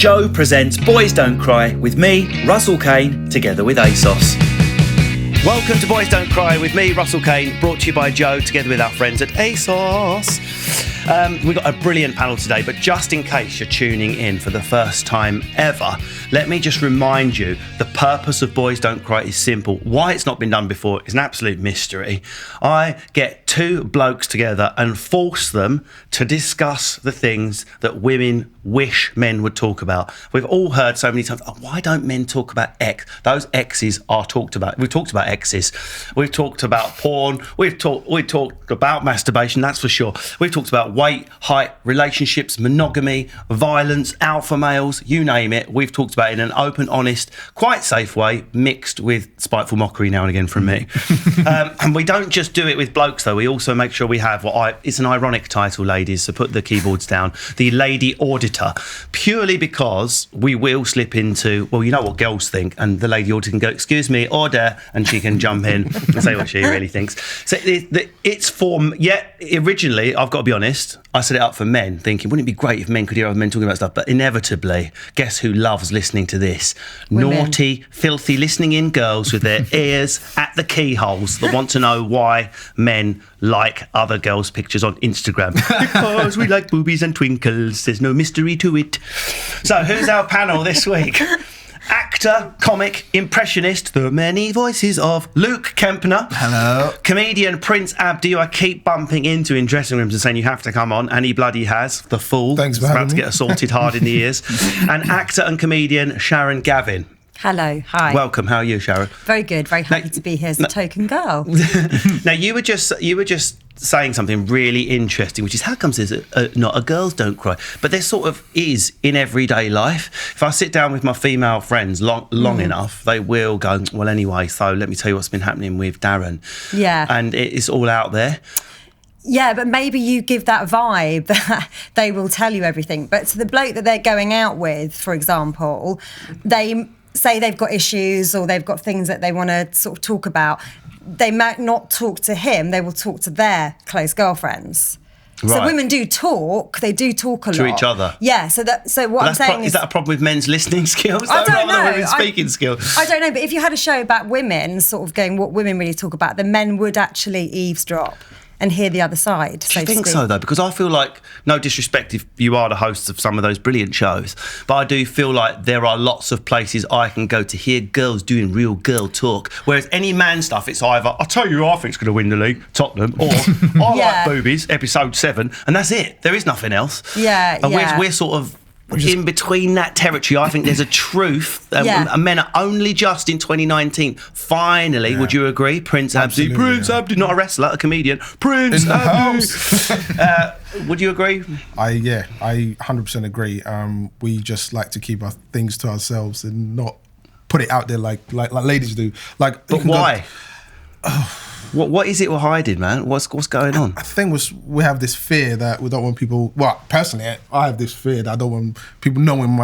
Joe presents Boys Don't Cry with me, Russell Kane, together with ASOS. Welcome to Boys Don't Cry with me, Russell Kane, brought to you by Joe, together with our friends at ASOS. We've got a brilliant panel today, but just in case you're tuning in for the first time ever, let me just remind you, the purpose of Boys Don't Cry is simple. Why it's not been done before is an absolute mystery. I get two blokes together and force them to discuss the things that women wish men would talk about. We've all heard so many times, why don't men talk about X? Those X's are talked about. We've talked about X's. We've talked about porn. We've talked about masturbation, that's for sure. We've talked about weight, height, relationships, monogamy, violence, alpha males, you name it. We've talked about it in an open, honest, quite safe way, mixed with spiteful mockery now and again from me. And we don't just do it with blokes, though. We also make sure we have it's an ironic title, ladies, so put the keyboards down, the Lady Auditor, purely because we will slip into, well, you know what girls think, and the Lady Auditor can go, excuse me, order, and she can jump in and say what she really thinks. So it's for, originally, I've got to be honest, I set it up for men, thinking, wouldn't it be great if men could hear other men talking about stuff? But inevitably, guess who loves listening to this? Women. Naughty, filthy, listening in girls with their ears at the keyholes that want to know why men like other girls' pictures on Instagram. Because we like boobies and twinkles, there's no mystery to it. So who's our panel this week? Actor, comic, impressionist, the many voices of Luke Kempner. Hello. Comedian Prince Abdi, who I keep bumping into in dressing rooms and saying you have to come on, and he bloody has, the fool. Thanks for He's having about to me. get assaulted hard in the ears. And actor and comedian Sharon Gavin. Hello, hi. Welcome, how are you, Sharon? Very good, very happy to be here as a token girl. Now, you were just saying something really interesting, which is how comes there's not a girls don't cry, but there sort of is in everyday life. If I sit down with my female friends long enough, they will go, well, anyway, so let me tell you what's been happening with Darren. Yeah. And it's all out there. Yeah, but maybe you give that vibe that they will tell you everything. But to the bloke that they're going out with, for example, they say they've got issues or they've got things that they want to sort of talk about. They might not talk to him, they will talk to their close girlfriends. Right. So women do talk, they do talk a lot. To each other? Yeah, so what I'm saying is that a problem with men's listening skills? I don't know. Rather than women's speaking skills? I don't know, but if you had a show about women, sort of going what women really talk about, the men would actually eavesdrop and hear the other side. Do you think so, though? Because I feel like, no disrespect if you are the hosts of some of those brilliant shows, but I do feel like there are lots of places I can go to hear girls doing real girl talk. Whereas any man stuff, it's either, I'll tell you who I think's going to win the league, Tottenham, or I like boobies, episode 7, and that's it. There is nothing else. Yeah, and we're sort of in between that territory. I think there's a truth. And men are only just in 2019 finally, would you agree? Prince Abdi, Abdi, not a wrestler, a comedian, Prince Abdi. Would you agree? I 100% agree. We just like to keep our things to ourselves and not put it out there like ladies do. But why? What is it we're hiding, man? What's going on? I think we have this fear that we don't want people. Well, personally, I have this fear that I don't want people knowing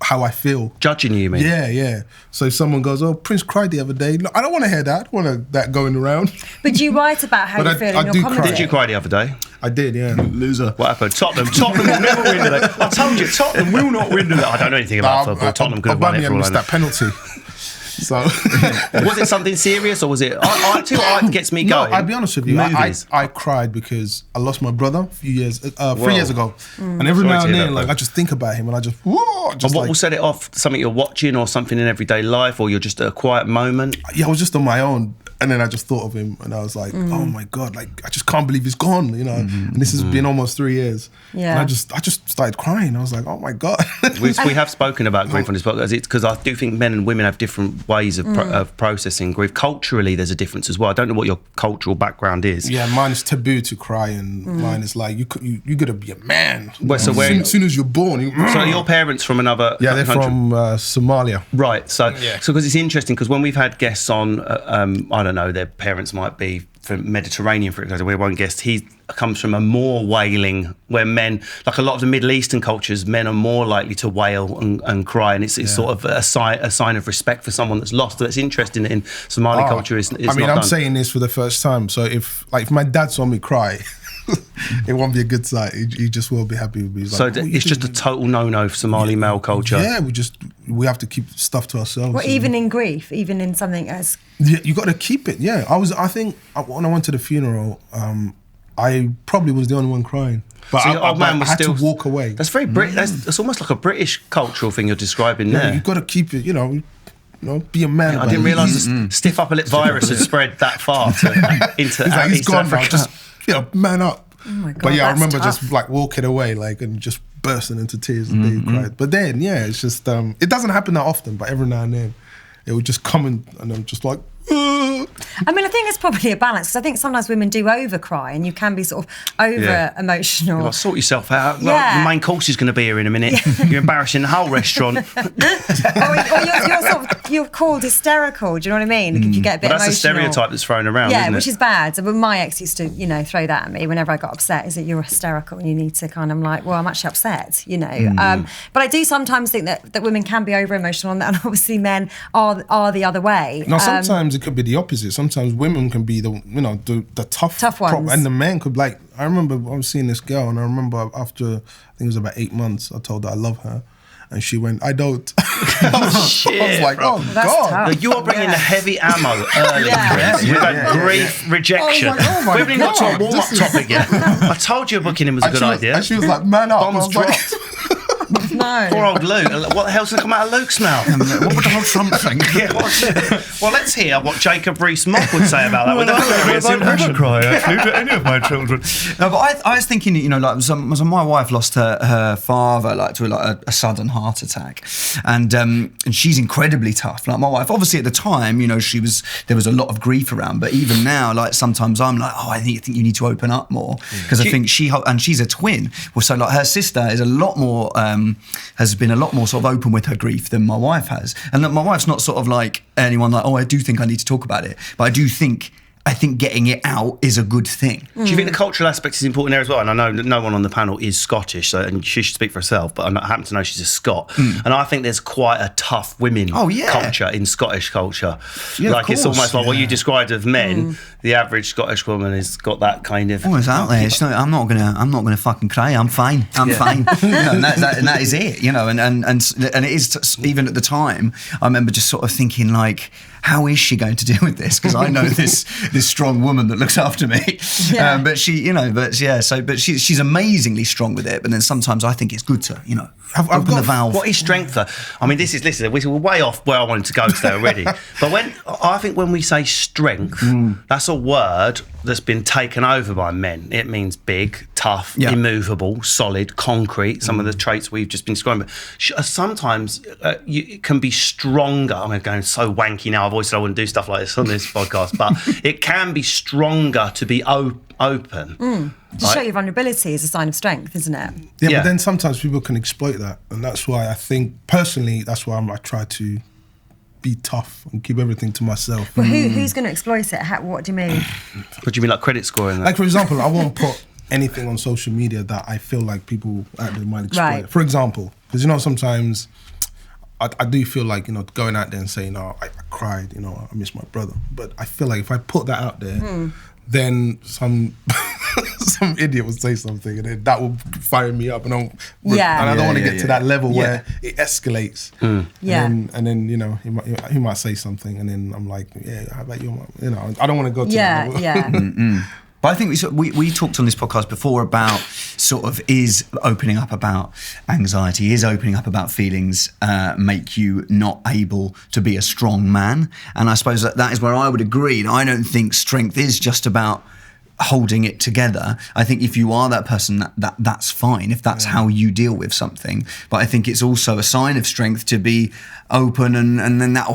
how I feel. Judging you mean? Yeah. So if someone goes, "Oh, Prince cried the other day," no, I don't want to hear that. I don't want that going around. But do you write about how you feel in your comedy? Did you cry the other day? I did, yeah. Loser. What happened? Tottenham will never win today. I told you, Tottenham will not win today. I don't know anything about football. Tottenham could have won it for all I know. missed that penalty. So was it something serious or was it? I tell you what gets me going. No, I'll be honest with you. I cried because I lost my brother 3 years ago, and every now and then, I just think about him and I just. And what will set it off? Something you're watching or something in everyday life, or you're just at a quiet moment? Yeah, I was just on my own. And then I just thought of him and I was like, oh my God, I just can't believe he's gone, And this has been almost 3 years. Yeah. And I just started crying. I was like, oh my God. we have spoken about grief on this podcast. It's because I do think men and women have different ways of processing grief. Culturally, there's a difference as well. I don't know what your cultural background is. Yeah, mine is taboo to cry, and mine is like, you gotta be a man. As soon as you're born. So your parents from another Yeah, they're country? from Somalia. Right. So because it's interesting, because when we've had guests on, I don't know, their parents might be from Mediterranean, for example. We have one guest, he comes from a more wailing, where men, like a lot of the Middle Eastern cultures, men are more likely to wail and cry, and it's sort of a sign of respect for someone that's lost. So it's interesting that in Somali culture, it's not done. I'm saying this for the first time. So if my dad saw me cry, it won't be a good sight. He just won't be happy with me. He's So like, it's just a total no-no for Somali male culture. Yeah, we have to keep stuff to ourselves. Well, even in grief, even in something as... Yeah, you got to keep it. Yeah, I think when I went to the funeral, I probably was the only one crying. But So your old man was had still to walk away. That's very that's almost like a British cultural thing you're describing there. You've got to keep it. Be a man. I didn't realise the stiff upper lip virus had spread that far into he's gone now. Just man up. Oh my God, but yeah, I remember tough. just like walking away, and just bursting into tears and being cried. But then, it's just it doesn't happen that often. But every now and then, it would just come and I'm just like. I mean, I think it's probably a balance because I think sometimes women do over cry and you can be sort of over emotional. Sort yourself out. Yeah. Like, the main course is going to be here in a minute. You're embarrassing the whole restaurant. or you're called hysterical. Do you know what I mean? Like if you get a bit That's emotional. a stereotype that's thrown around, Yeah, isn't which it? is bad. But my ex used to, throw that at me whenever I got upset. Is that you're hysterical and you need to kind of like, well, I'm actually upset. But I do sometimes think that women can be over emotional, and obviously men are the other way. No, sometimes it could be the opposite. Sometimes women can be the tough ones, and the men could I remember I was seeing this girl, and I remember after I think it was about 8 months, I told her I love her, and she went, I don't. I was like, bro. oh God. Tough. You are bringing the heavy ammo early. With that brief rejection. I was like, oh my We haven't even got to a God, warm-up this is- topic yet. I told you booking him was a good idea. And she was like, man up. Bombs I was like, dropped. No. Poor old Luke. What the hell's going to come out of Luke's mouth? What would Donald Trump think? Well, let's hear what Jacob Rees-Mogg would say about that. With I never cry, actually, to any of my children. No, but I was thinking, so my wife lost her father to a sudden heart attack, and she's incredibly tough. Like my wife, obviously at the time, there was a lot of grief around, but even now, sometimes I'm like, I think you need to open up more because I think she's a twin. Well, so her sister is a lot more. Has been a lot more sort of open with her grief than my wife has. And look, my wife's not sort of like anyone like, I do think I need to talk about it. But I think getting it out is a good thing. Do you think the cultural aspect is important there as well? And I know that no one on the panel is Scottish, and she should speak for herself, but I happen to know she's a Scot. And I think there's quite a tough women culture in Scottish culture. Yeah, it's almost like what you described of men. The average Scottish woman has got that kind of... Oh, it's out there. It's not, I'm not gonna fucking cry. I'm fine. I'm fine. And that is it. And it is even at the time. I remember just sort of thinking like, how is she going to deal with this? Because I know this strong woman that looks after me. Yeah. But she's amazingly strong with it. But then sometimes I think it's good to, open the valve. What is strength? I mean, we're way off where I wanted to go today already. But I think when we say strength, that's a word that's been taken over by men. It means big, tough, immovable, solid, concrete. Some of the traits we've just been describing. Sometimes it can be stronger. I'm going so wanky now. I've always said I wouldn't do stuff like this on this podcast, but it can be stronger to be open. To show your vulnerability is a sign of strength, isn't it? Yeah, but then sometimes people can exploit that, and that's why I think personally that's why I try to be tough and keep everything to myself. Well, who's going to exploit it? What do you mean? What do you mean, like credit scoring? Like for example, I won't put anything on social media that I feel like people out there might exploit. Right. For example, because sometimes I do feel like going out there and saying, I cried, I miss my brother, but I feel like if I put that out there, then some idiot would say something, and then that will fire me up, and I don't want to get to that level where it escalates. And then he might say something, and then I'm like, how about you? I don't want to go to that level. Yeah. But I think we talked on this podcast before about sort of is opening up about anxiety, is opening up about feelings make you not able to be a strong man? And I suppose that is where I would agree. And I don't think strength is just about holding it together. I think if you are that person, that's fine, if that's how you deal with something. But I think it's also a sign of strength to be open, and then that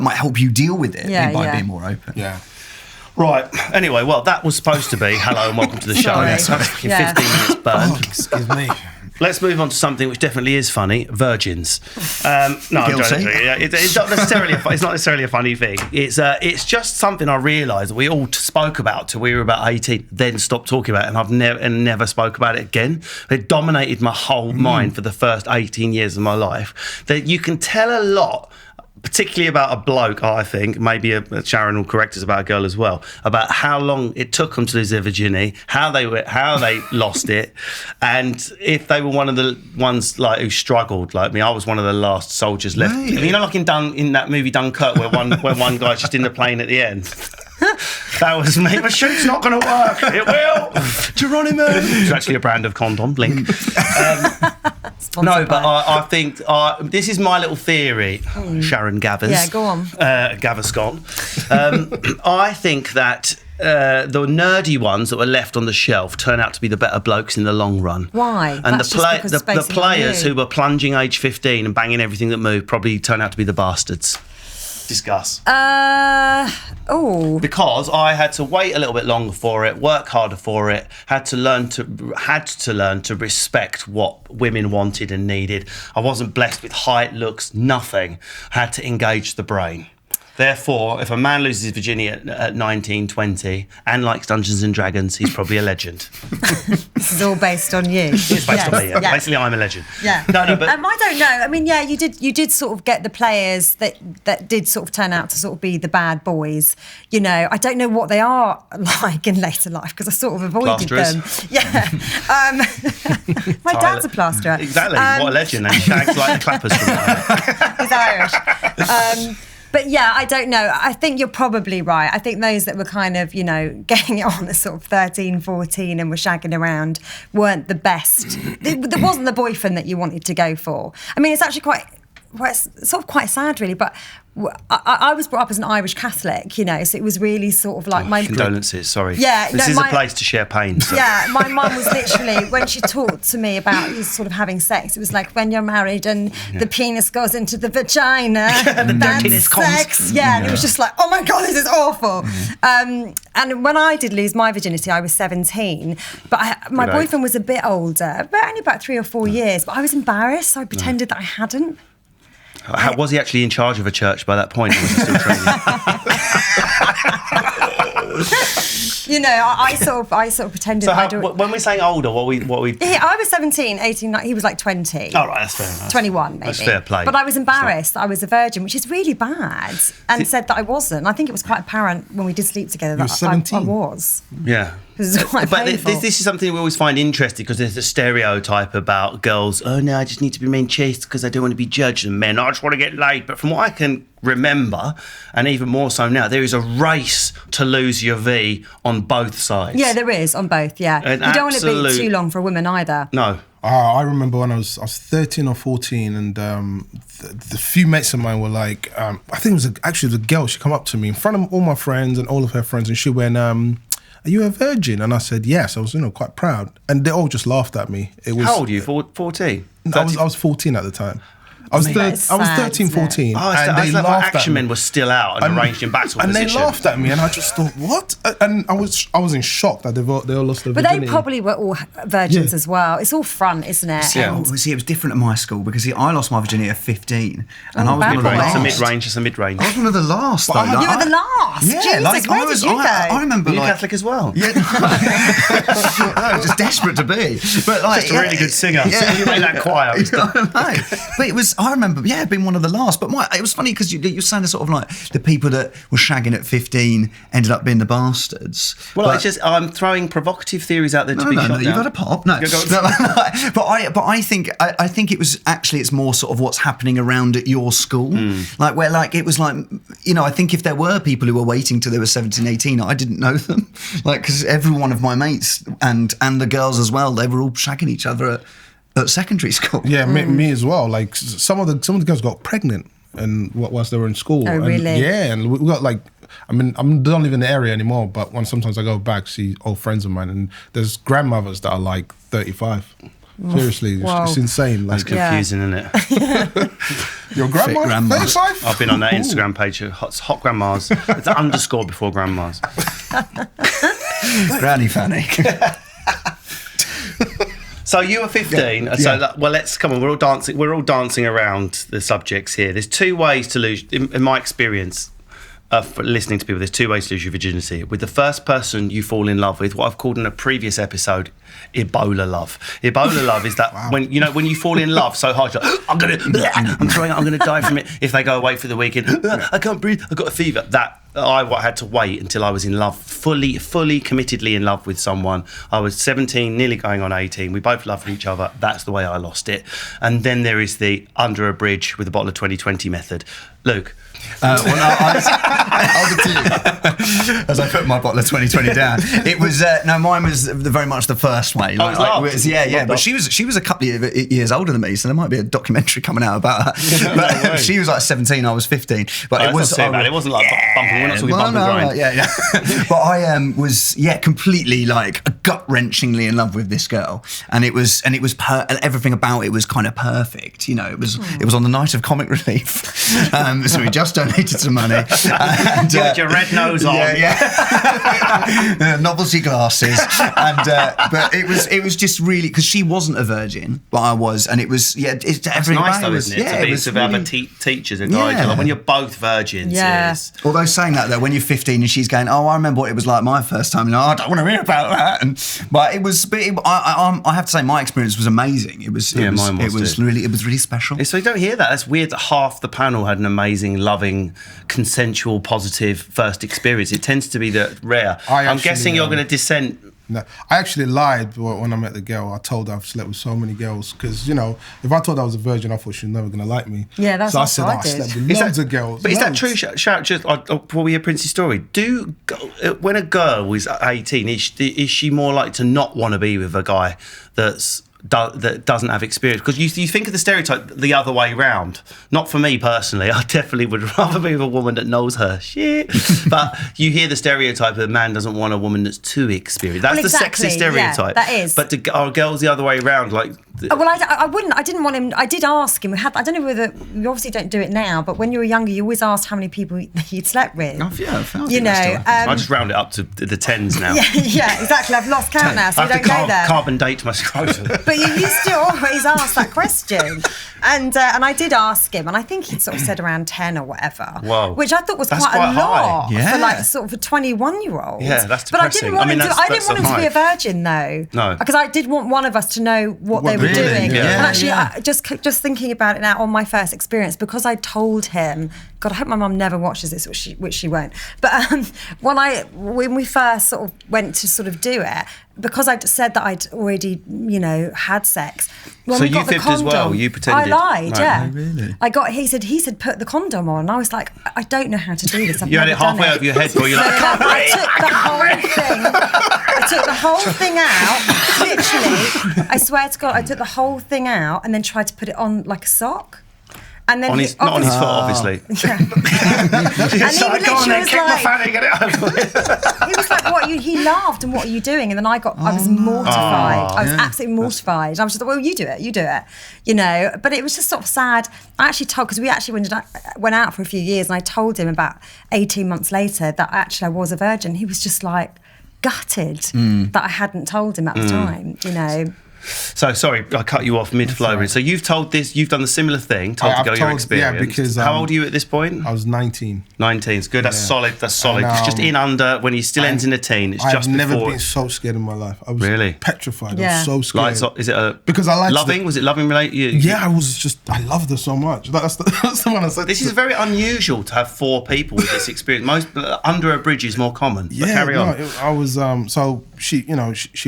might help you deal with it by being more open. Yeah. Right. Anyway, well, that was supposed to be hello and welcome to the show. Sorry. 15 minutes burned. Excuse me. Let's move on to something which definitely is funny: virgins. No, I'm Guilty. joking. It's not necessarily a funny thing. It's just something I realised that we all spoke about till we were about 18, then stopped talking about it, and I've never spoke about it again. It dominated my whole mind for the first 18 years of my life. That you can tell a lot particularly about a bloke, I think, maybe Sharon will correct us about a girl as well, about how long it took them to lose their virginity, how they lost it, and if they were one of the ones like who struggled, like me. I was one of the last soldiers left. Really? You know, like in that movie Dunkirk, where one guy's just in the plane at the end. That was me. My shoot's not going to work. It will. Geronimo. It's actually a brand of condom. Blink. No, but I think this is my little theory, Sharon Gavin. Yeah, go on. Gaviscon. I think that the nerdy ones that were left on the shelf turn out to be the better blokes in the long run. Why? And That's just because the players who were plunging age 15 and banging everything that moved probably turn out to be the bastards. Discuss. Because I had to wait a little bit longer for it, work harder for it, had to learn to respect what women wanted and needed. I wasn't blessed with height, looks, nothing. I had to engage the brain. Therefore, if a man loses his virginity at 19, 20 and likes Dungeons and Dragons, he's probably a legend. This is all based on you. It's based on me. Yeah. Basically, I'm a legend. Yeah. No, but I don't know. I mean, yeah, you did sort of get the players that did sort of turn out to sort of be the bad boys. You know, I don't know what they are like in later life because I sort of avoided them. Yeah. My dad's a plasterer. Exactly. What a legend. And shags like the Clappers from that. He's Irish. But yeah, I don't know. I think you're probably right. I think those that were kind of, you know, getting it on at sort of 13, 14 and were shagging around weren't the best. There wasn't the boyfriend that you wanted to go for. I mean, it's actually quite sad, really. But I was brought up as an Irish Catholic, you know, so it was really sort of like my... Condolences, sorry. Yeah. This is a place to share pain. So. Yeah, my mum was literally, when she talked to me about sort of having sex, it was like when you're married and the penis goes into the vagina, that's sex. Yeah, and it was just like, oh my God, this is awful. And when I did lose my virginity, I was 17, but my boyfriend was a bit older, but only about 3 or 4 years, but I was embarrassed, so I pretended that I hadn't. Was he actually in charge of a church by that point? Or was he still training? You know, I sort of pretended. So when we're saying older, what we? I was 17, 18. He was like 20. Oh right, that's fair enough. 21, maybe. That's fair play. But I was embarrassed. I was a virgin, which is really bad, and said that I wasn't. I think it was quite apparent when we did sleep together that I was. Yeah. This is quite painful. This is something we always find interesting because there's a stereotype about girls. Oh no, I just need to be chaste because I don't want to be judged, and men, I just want to get laid. But from what I can remember, and even more so now, there is a race to lose your V on both sides. Yeah, there is on both. Yeah, you don't want it to be too long for a woman either. No. I remember when I was 13 or 14, and the few mates of mine were like, I think it was actually the girl. She come up to me in front of all my friends and all of her friends, and she went, "Are you a virgin?" And I said, "Yes." I was, quite proud, and they all just laughed at me. It was. How old are you? 14. I was 14 at the time. I was 13, 14. Oh, and they laughed Action Men was still out and arranged in battle and position. they laughed at me, and I just thought, what? And I was in shock that they all lost their virginity. But they probably were all virgins as well. It's all front, isn't it? Yeah. See, it was different at my school because I lost my virginity at 15, and I was one of the last. It's a mid-range. I was one of the last, though. You were the last? Yeah, Jesus, where did you go? I remember, Were you Catholic as well? Yeah. I was just desperate to be. But just a really good singer. Yeah. You made that choir. But it was, I remember, being one of the last. But it was funny because you're saying sort of like the people that were shagging at 15 ended up being the bastards. Well, it's just I'm throwing provocative theories out there to be shot down. You've had a pop. No. But I think it was actually, it's more sort of what's happening around at your school. Like where like it was like, I think if there were people who were waiting till they were 17, 18, I didn't know them. Like, because every one of my mates and the girls as well, they were all shagging each other at secondary school. Yeah, me as well. Like some of the girls got pregnant and whilst they were in school. Oh, really? And, yeah, and we got like, I don't live in the area anymore, but sometimes I go back, see old friends of mine, and there's grandmothers that are like 35. Seriously, it's insane. Like, that's confusing, isn't it? Your grandma? 35? I've been on that Instagram page, hot grandmas. It's an underscore before grandmas. Granny Fanny. So you were 15. Yeah. So let's come on. We're all dancing around the subjects here. There's two ways to lose. In my experience of listening to people, there's two ways to lose your virginity. With the first person you fall in love with, what I've called in a previous episode, Ebola love. Ebola love is that when you fall in love so hard, you're like, I'm throwing up, I'm gonna die from it. If they go away for the weekend, I can't breathe, I've got a fever. That I had to wait until I was in love, fully committedly in love with someone. I was 17, nearly going on 18. We both loved each other. That's the way I lost it. And then there is the under a bridge with a bottle of 2020 method. Luke. I'll give to you. As I put my bottle of 2020 down, it was mine was very much the first way. But she was a couple of years older than me, so there might be a documentary coming out about her. But she was like 17, I was 15. But it was not too bad. It wasn't like bumping. We're not talking bumping grind. Yeah. But I was completely like gut wrenchingly in love with this girl, and it was everything about it was kind of perfect. It was on the night of comic relief, so we just donated some money. And, you had your red nose on. Novelty glasses. But it was just really, because she wasn't a virgin, but I was, and it was, it's everything nice about though, isn't it? To have a teachers and guides. Like when you're both virgins. Yeah. Although saying that though, when you're 15 and she's going, I remember what it was like my first time, I don't want to hear about that. I have to say my experience was amazing. It was really special. So you don't hear that. That's weird that half the panel had an amazing, loving, consensual, positive first experience. It tends to be the rare. I'm guessing you're going to dissent. No, I actually lied when I met the girl. I told her I've slept with so many girls because, if I told her I was a virgin, I thought she was never going to like me. Yeah, that's what I did. I slept with loads of girls. But is that true? Shout, just before we hear Prince's story, when a girl is 18, is she more likely to not want to be with a guy that doesn't have experience? Because you think of the stereotype the other way round. Not for me personally. I definitely would rather be with a woman that knows her shit. But you hear the stereotype that a man doesn't want a woman that's too experienced. That's the sexist stereotype. Yeah, that is. But are girls the other way around? Like, I wouldn't. I didn't want him. I did ask him. I don't know whether you obviously don't do it now, but when you were younger, you always asked how many people you'd slept with. I just round it up to the tens now. Yeah, exactly. I've lost count now, so you don't go there. Carbon date my scrotum. But you used to always ask that question, and I did ask him, and I think he'd sort of said around 10 or whatever. Whoa. Which I thought was quite a lot for like sort of a 21-year-old. Yeah, that's depressing. But I didn't want him to be a virgin though. No, because I did want one of us to know what they were doing. Yeah. And actually, just thinking about it now on my first experience, because I told him, God, I hope my mum never watches this, which she won't. But when we first sort of went to sort of do it, because I'd said that I'd already, had sex. When so we got you the fibbed condom, as well? You pretended? I lied, yeah. Oh, really? He said put the condom on. And I was like, I don't know how to do this. You had it halfway over your head, but you're like, I took the whole thing out. Literally, I swear to God, I took the whole thing out and then tried to put it on like a sock. And then not on his foot, obviously. Yeah. And he literally was like, fanny, get it over with. He was like, he laughed, and what are you doing? And then I was mortified. I was absolutely mortified. And I was just like, well, you do it. But it was just sort of sad. I actually told, because we actually went out for a few years, and I told him about 18 months later that actually I was a virgin. He was just like gutted that I hadn't told him at the time, So sorry, I cut you off mid-flow. Right. So you've done the similar thing, told the girl your experience. Yeah, because how old are you at this point? I was 19. 19 is good. That's solid. That's solid. It's just in under when you still ends in a teen. It's just before. I've never been so scared in my life. I was really petrified. I was so scared. Is it because I liked loving? Was it loving related? Yeah, I loved her so much. That's the one I said. This is very unusual to have 4 people with this experience. Most under a bridge is more common. But carry on. I was so she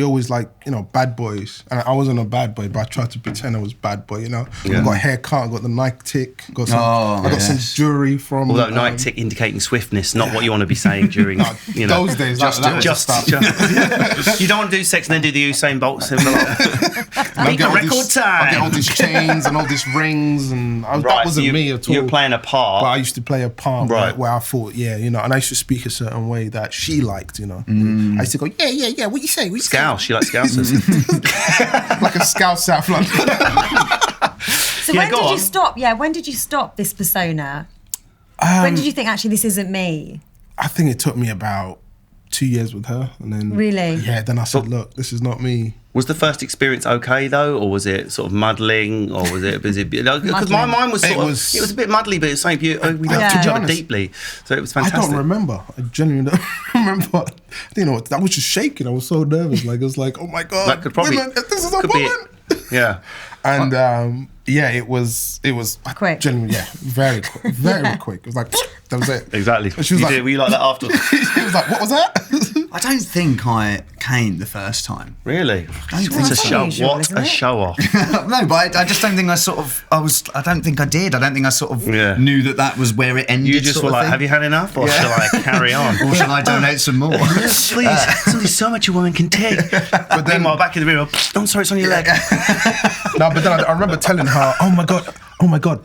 always bad boys, and I wasn't a bad boy. But I tried to pretend I was bad boy, I got a haircut, I got the Nike tick, I got some jewelry from. Although Nike tick indicating swiftness, not what you want to be saying during, those days. Just you don't want to do sex and then do the Usain Bolt symbol. Make a record time. I get all these chains and all these rings, and that wasn't me at all. You're playing a part. But I used to play a part where I thought, and I used to speak a certain way that she liked, I used to go, yeah, what you say? Scouse, she likes Scousers. Like a Scouse South London. So when did you stop? Yeah, when did you stop this persona? When did you think, actually, this isn't me? I think it took me about 2 years with her, and then really, then I said, look, this is not me. Was the first experience okay though, or was it sort of muddling, or was it because my mind was it was a bit muddly, but it's like we loved each other deeply, so it was fantastic. I don't remember. I genuinely don't remember. I didn't know. I was just shaking. I was so nervous. Like it was like, oh my god, that could probably women, this is a woman. Yeah, and it was quick. Genuinely, very quick, very quick. It was like that was it. Exactly. She was were you like that after? She was like, what was that? I don't think I came the first time. Really? It's a show. What a show off. No, but I just don't think I don't think I did. I don't think I sort of knew that was where it ended. You just were like, have you had enough, or shall I carry on? Or shall I donate some more? Yes, please. There's only so much a woman can take. But then while back in the room, I'm sorry, it's on your leg. No, but then I remember telling her, oh my god,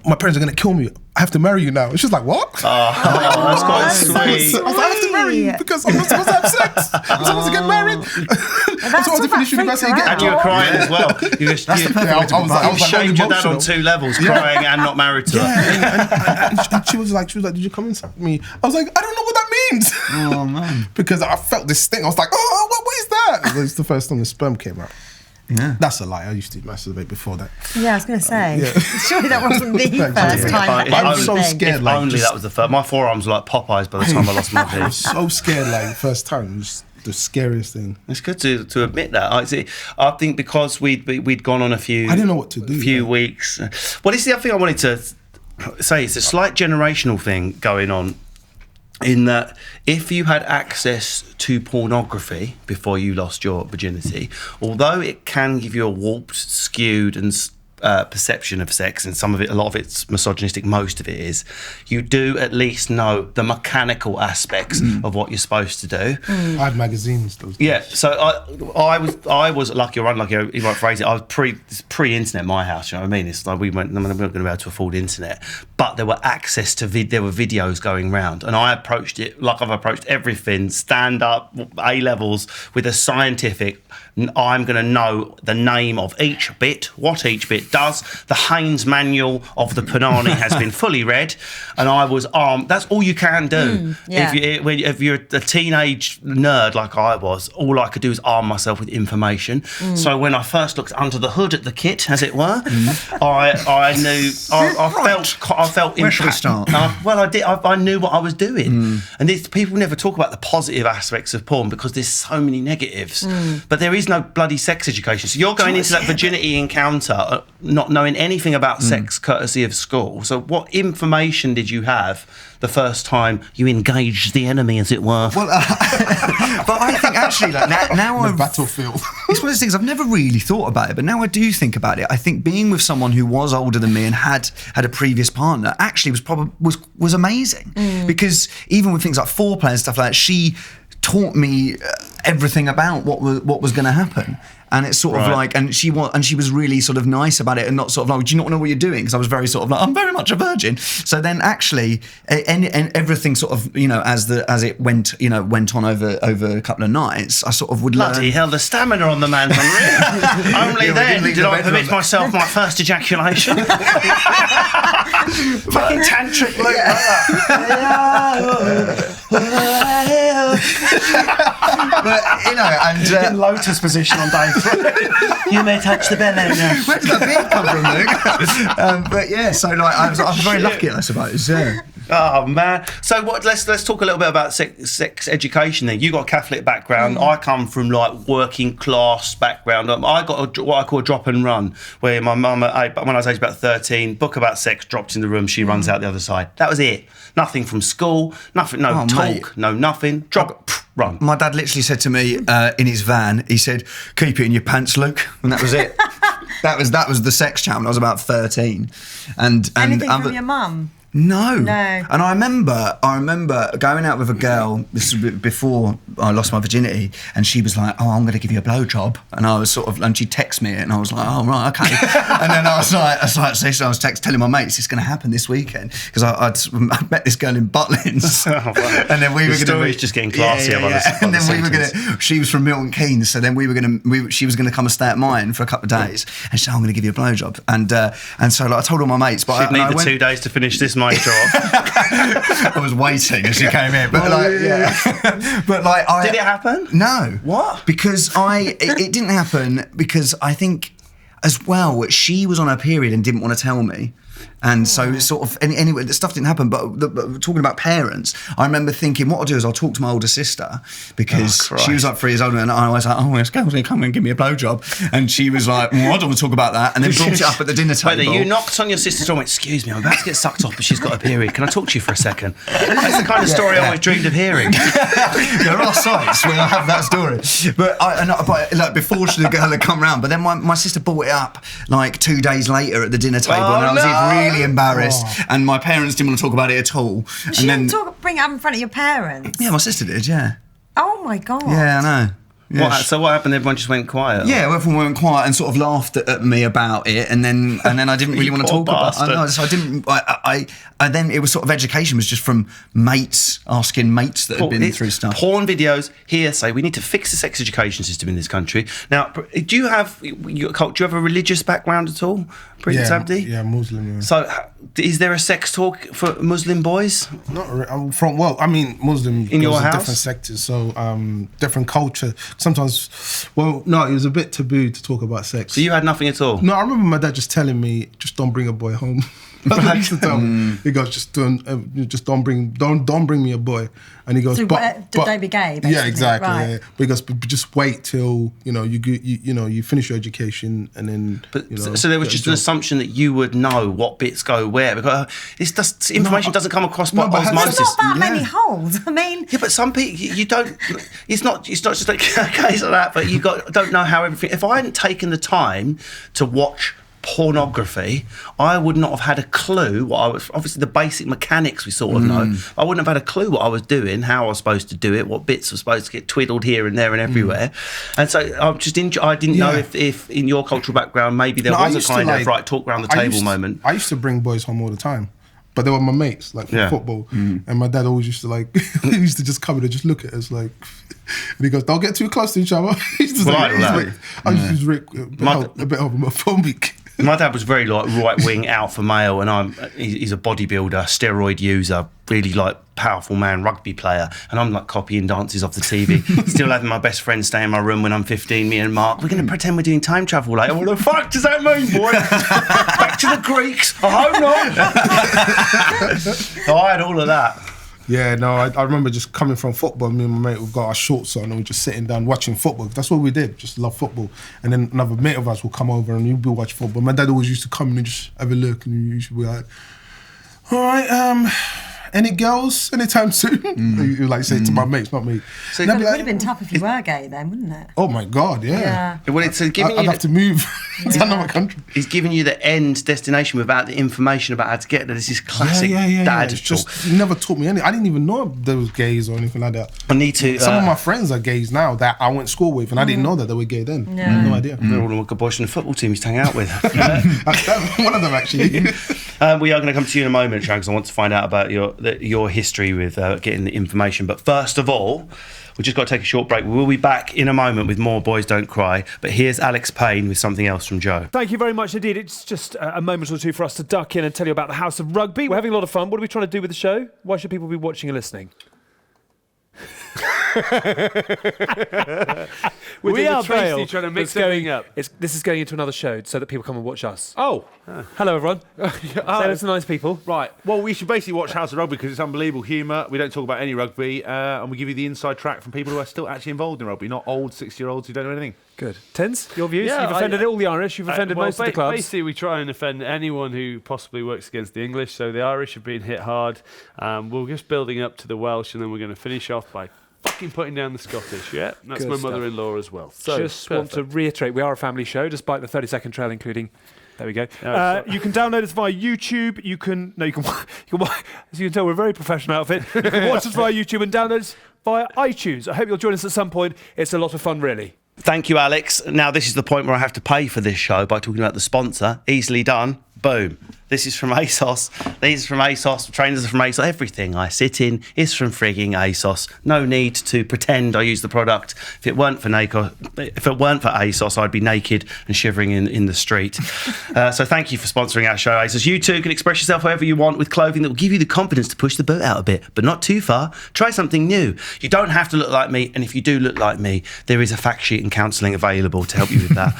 my parents are going to kill me. I have to marry you now. And she's like, what? That's quite sweet. I was like, I have to marry you because I'm not supposed to have sex. I'm supposed to get married. I'm supposed to finish university and get And you were crying as well. You shamed your dad on 2 levels, crying and not married to her. Yeah, and she was like, did you come inside me? I was like, I don't know what that means. Oh man. Because I felt this thing. I was like, what is that? It was the first time the sperm came out. Yeah. That's a lie. I used to masturbate before that. Yeah, I was going to say. Surely that wasn't the first time. I was so scared. If only that was the first. My forearms were like Popeyes by the time I lost my I was teeth. so scared, like, first time. It was the scariest thing. It's good to admit that. I think because we'd gone on a few... I didn't know what to do. A few weeks. Well, this is the other thing I wanted to say. It's a slight generational thing going on, in that if you had access to pornography before you lost your virginity, although it can give you a warped, skewed and perception of sex, and a lot of it's misogynistic, most of it is, you do at least know the mechanical aspects of what you're supposed to do. I had magazines. So I was lucky or unlucky, you might phrase it. I was pre-internet in my house. You know what I mean? It's like we weren't going to be able to afford internet, but there were access to there were videos going round, and I approached it like I've approached everything, stand up, A levels, with a scientific. I'm going to know the name of each bit, what each bit does. The Haynes manual of the Panani has been fully read, and I was armed. That's all you can do. If you're a teenage nerd like I was, all I could do is arm myself with information. So when I first looked under the hood at the kit, as it were, I knew. I felt. Where should we start? Well, I did. I knew what I was doing, and people never talk about the positive aspects of porn because there's so many negatives. But there is no bloody sex education. So you're going into that virginity encounter not knowing anything about sex courtesy of school. So what information did you have the first time you engaged the enemy, as it were? Well, but I think actually, like now the battlefield. It's one of those things I've never really thought about it, but now I do think about it. I think being with someone who was older than me and had a previous partner actually was amazing, because even with things like foreplay and stuff like that, she taught me everything about what was going to happen. And it's sort of like, and she was really sort of nice about it, and not sort of like, do you not know what you're doing? Because I was very sort of like, I'm very much a virgin. So then actually, and everything sort of, as it went on over a couple of nights, I sort of would learn. Bloody hell, the stamina on the man's unreal. Only then did I permit myself my first ejaculation. Fucking tantric like But and in lotus position on day 3. You may touch the belly now. Where did that beard come from, Luke? But yeah, so like I was very lucky, I suppose. Yeah. Oh man! So let's talk a little bit about sex education. Then you got a Catholic background. I come from like working class background. I got what I call a drop and run, where my mum, when I was aged about 13, book about sex, dropped in the room. She runs out the other side. That was it. Nothing from school. Nothing. No talk. Mate. No nothing. Drop. Run. My dad literally said to me in his van, he said, "Keep it in your pants, Luke," and that was it. that was the sex chat when I was about 13. And anything from your mum? No. And I remember going out with a girl, this was before I lost my virginity, and she was like, "Oh, I'm going to give you a blowjob." And I was sort of, and she texted me it, and I was like, "Oh, right, okay." And then I was telling my mates, it's going to happen this weekend, because I'd met this girl in Butlins. And then we were going to... just getting classier. And then we were going to... She was from Milton Keynes, so then she was going to come and stay at mine for a couple of days, and she said, "I'm going to give you a blowjob." And so like, I told all my mates, but She'd need the 2 days to finish this, mate. my jaw. I was waiting as you came in, but but Did it happen? No. What? Because it didn't happen because I think as well she was on her period and didn't want to tell me. And so sort of, anyway, the stuff didn't happen, but talking about parents, I remember thinking, what I'll do is I'll talk to my older sister because she was like 3 years older and I was like, oh, this girl's going to come and give me a blowjob. And she was like, well, I don't want to talk about that. And then brought it up at the dinner table. Wait, you knocked on your sister's door and went, excuse me, I'm about to get sucked off, but she's got a period. Can I talk to you for a second? That's the kind of story I always dreamed of hearing. There are sites where I have that story. But like before the girl had come round, but then my sister brought it up like 2 days later at the dinner table and I was really embarrassed and my parents didn't want to talk about it at all. She didn't bring it up in front of your parents? Yeah, my sister did, yeah. Oh my God. Yeah, I know. Yeah, So what happened? Everyone just went quiet? Yeah, everyone went quiet and sort of laughed at me about it, and then I didn't really want to talk about it. I know, so I didn't. I then it was sort of education was just from mates asking mates that had been through stuff. Porn videos here say we need to fix the sex education system in this country. Now, do you have a religious background at all, Prince Abdi? Yeah, Muslim. Yeah. So, is there a sex talk for Muslim boys? Not Muslim in your house, different sectors, so different culture. Sometimes, no, it was a bit taboo to talk about sex. So you had nothing at all? No, I remember my dad just telling me, just don't bring a boy home. That's what he used to tell me. He goes, just don't bring me a boy. And he goes, so did they be gay? Basically? Yeah, exactly. Right. Yeah. But he goes, but just wait till you finish your education and then. So there was just an assumption that you would know what bits go where because information doesn't come across by osmosis. There's not that many holes. I mean, yeah, but some people you don't. It's not just like a case of that. But don't know how everything. If I hadn't taken the time to watch pornography, I would not have had a clue what I was. Obviously, the basic mechanics we sort of know. I wouldn't have had a clue what I was doing, how I was supposed to do it, what bits were supposed to get twiddled here and there and everywhere. And so I didn't know if in your cultural background maybe there was a kind of talk around the table moment. I used to bring boys home all the time. But they were my mates, like for football. And my dad always used to he used to just come in and just look at us and he goes, don't get too close to each other. I used to Rick a bit homophobic. My dad was very right-wing alpha male, and he's a bodybuilder, steroid user, really powerful man, rugby player, and I'm copying dances off the TV. Still having my best friend stay in my room when I'm 15, me and Mark. We're going to pretend we're doing time travel later. What the fuck does that mean, boy? Back to the Greeks. I hope not. So I had all of that. Yeah, no, I remember just coming from football. Me and my mate, we've got our shorts on and we're just sitting down watching football. That's what we did, just love football. And then another mate of us will come over and we'll watch football. My dad always used to come in and just have a look and he used to be like, all right, any girls anytime soon? He say to my mates, not me. So it would have been tough if you were gay then, wouldn't it? Oh my God, yeah. Well, it's giving I'd have to move to another country. He's giving you the end destination without the information about how to get there. This is classic dad talk. He never taught me anything. I didn't even know there was gays or anything like that. I need to. Some of my friends are gays now that I went to school with, and I didn't know that they were gay then. I had no idea. They're all good boys from the football team he's hanging out with. One of them actually. We are going to come to you in a moment, Sharon, because I want to find out about your history with getting the information. But first of all, we've just got to take a short break. We'll be back in a moment with more Boys Don't Cry. But here's Alex Payne with something else from Joe. Thank you very much indeed. It's just a moment or two for us to duck in and tell you about the House of Rugby. We're having a lot of fun. What are we trying to do with the show? Why should people be watching and listening? We are basically trying to mix everything up. This is going into another show so that people come and watch us. Oh. Hello, everyone. Say hello to nice people. Right. Well, we should basically watch House of Rugby because it's unbelievable humour. We don't talk about any rugby, and we give you the inside track from people who are still actually involved in rugby, not old 60-year-olds who don't know anything. Good. Tins, your views? Yeah, You've offended all the Irish. You've offended most of the clubs. Basically, we try and offend anyone who possibly works against the English. So the Irish are being hit hard. We're just building up to the Welsh, and then we're going to finish off by fucking putting down the Scottish. Yeah, that's Good my stuff. mother-in-law as well. So just want to reiterate, we are a family show, despite the 30-second trail, including. There we go. No, you can download us via YouTube. You can as you can tell, we're a very professional outfit. You can watch us via YouTube and download us via iTunes. I hope you'll join us at some point. It's a lot of fun, really. Thank you, Alex. Now, this is the point where I have to pay for this show by talking about the sponsor. Easily done. Boom. This is from ASOS. These are from ASOS. Trainers are from ASOS. Everything I sit in is from frigging ASOS. No need to pretend I use the product. If it weren't for ASOS, I'd be naked and shivering in the street. So thank you for sponsoring our show, ASOS. You too can express yourself however you want with clothing that will give you the confidence to push the boat out a bit, but not too far. Try something new. You don't have to look like me, and if you do look like me, there is a fact sheet and counselling available to help you with that.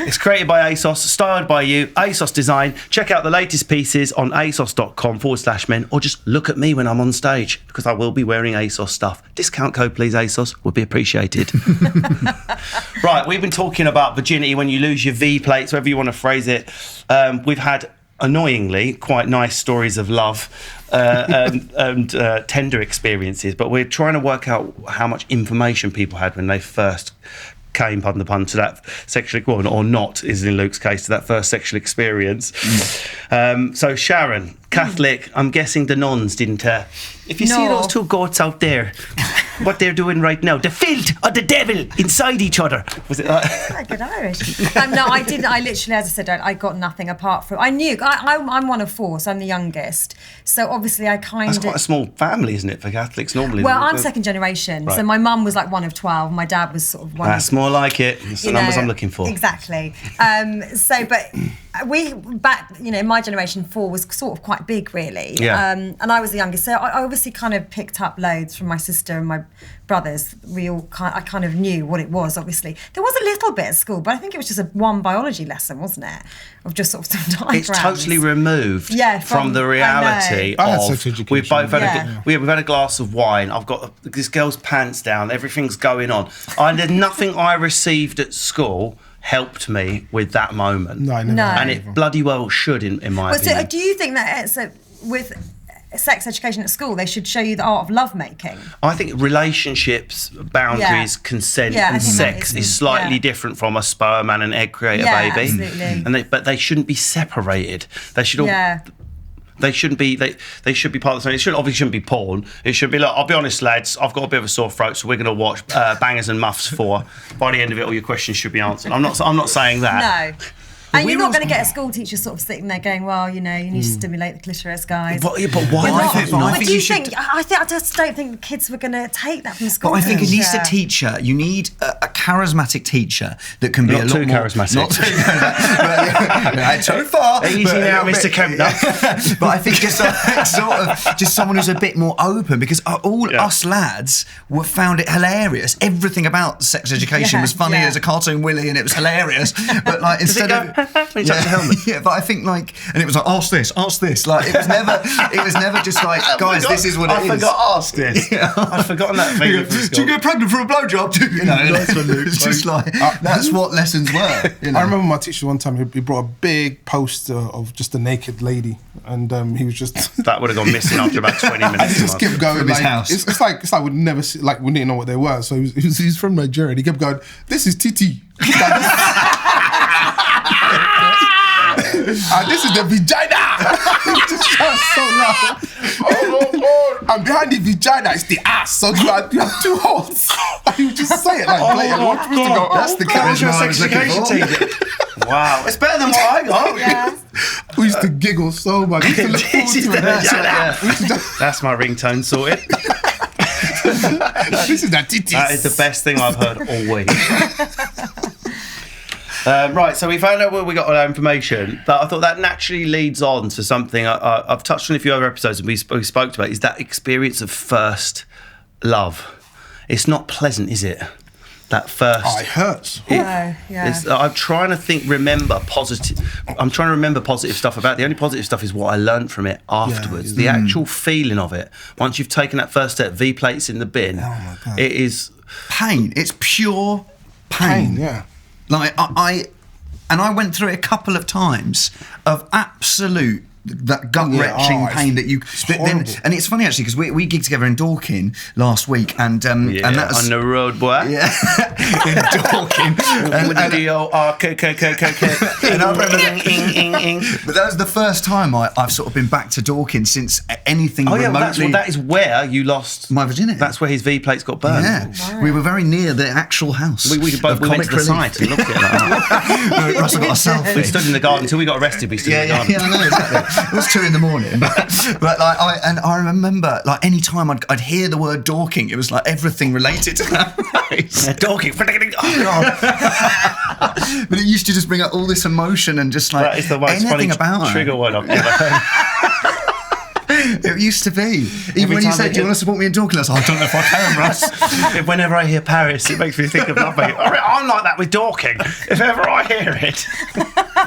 It's created by ASOS, styled by you, ASOS Design. Check out the latest pieces on asos.com/men, or just look at me when I'm on stage, because I will be wearing ASOS stuff. Discount code please, ASOS, would be appreciated. Right, we've been talking about virginity, when you lose your V plates, however you want to phrase it. We've had, annoyingly, quite nice stories of love and tender experiences, but we're trying to work out how much information people had when they first came, pardon the pun, to that sexual, well, or not, is in Luke's case, to that first sexual experience. So Sharon, Catholic, I'm guessing the nuns didn't. If you see those two goats out there, what they're doing right now, the filth of the devil inside each other. Was it like? Quite good Irish. No, I didn't. I literally, as I said, I got nothing apart from. I knew. I'm one of four, so I'm the youngest. So obviously, I kind of. That's quite a small family, isn't it, for Catholics normally? Well, I'm second generation, Right. So my mum was like one of 12. My dad was sort of one. That's more like it. That's the numbers I'm looking for. Exactly. But we back, my generation, 4 was sort of quite big, really. Yeah. And I was the youngest, so I obviously kind of picked up loads from my sister and my brothers. I kind of knew what it was. Obviously, there was a little bit at school, but I think it was just one biology lesson, wasn't it? Of just sort of some diagrams. It's totally removed from the reality I had of. sex education. We've both had Yeah. we've had a glass of wine. I've got this girl's pants down. Everything's going on. There's nothing I received at school helped me with that moment. No, I never. No. And it bloody well should, in my But so, opinion. do you think that with sex education at school, they should show you the art of lovemaking? I think relationships, boundaries, consent, Yeah, I and think that sex is- is slightly yeah. different from a sperm and an egg create a Yeah, baby. absolutely. But they shouldn't be separated. They should all. Yeah. They shouldn't be. They should be part of the same. It obviously shouldn't be porn. It should be like, I'll be honest, lads. I've got a bit of a sore throat, so we're going to watch Bangers and Muffs 4. By the end of it, all your questions should be answered. I'm not saying that. No. And you're not going to get a school teacher sort of sitting there going, well, you need to stimulate the clitoris, guys. But why? But do you you think? I just don't think the kids were going to take that from school. But I think it needs a teacher. teacher. You need a charismatic teacher that can be Not a lot too more charismatic. Not too charismatic. Too far. Easy but- now, but- Mr. Kempner. But I think just someone who's a bit more open, because us lads found it hilarious. Everything about sex education was funny as a cartoon Willy, and it was hilarious. But like instead of when you touch the helmet. yeah, but I think and it was like ask this. Like it was never just like guys, this is what it is. I forgot ask this. I've forgotten that thing. Do you get pregnant for a blowjob? It's just like that's what lessons were. I remember my teacher one time, he brought a big poster of just a naked lady, and he was just. That would have gone missing after about 20 minutes. And he just kept going. From his Like, house. it's like we'd never see, like we didn't know what they were. So he's from Nigeria. And he kept going. This is TT. And this is the vagina. It just sounds so loud. Oh, and behind the vagina is the ass. So you have 2 holes. And you just say it like blatant. That's the charisma I was looking for. Wow, it's better than what I got. Yeah. We used to giggle so much. We used to look forward This is to the it. vagina. We used to just, That's my ringtone sorted. this is the titties. That is the best thing I've heard all week. Right, so we found out where we got all our information, but I thought that naturally leads on to something I've touched on in a few other episodes and we spoke about, is that experience of first love. It's not pleasant, is it? That first. Oh, it hurts. I'm trying to remember positive. I'm trying to remember positive stuff about it. The only positive stuff is what I learned from it afterwards. The actual feeling of it. Once you've taken that first step, V plates in the bin. Oh my God. It is Pain. It's pure pain. Yeah. Like I went through it a couple of times of absolute that gut-wrenching pain that you. And it's funny actually because we gigged together in Dorking last week, and and that was, on the road, boy. Yeah, in Dorking. With the D-O-R-K-K-K-K-K. And I remember ing. But that was the first time I've sort of been back to Dorking since anything Oh yeah, remotely. that is where you lost my virginity. That's where his V plates got burned. Yeah, we were very near the actual house. We both of went to the comic site and looked at it like that. relief. Russell got a selfie. We stood in the garden until we got arrested. We stood in the garden. I know, exactly. It was 2 a.m, but like I remember like any time I'd hear the word dorking, it was like everything related to that place. Dorking. But it used to just bring up all this emotion and just like That is the most anything funny about trigger it. word I've ever heard. It used to be. Even Every when you time said, I "Do you get- want to support me in dorking?" I was like, "I don't know if I can, Russ." Whenever I hear Paris, it makes me think of nothing. I'm like that with dorking. If ever I hear it.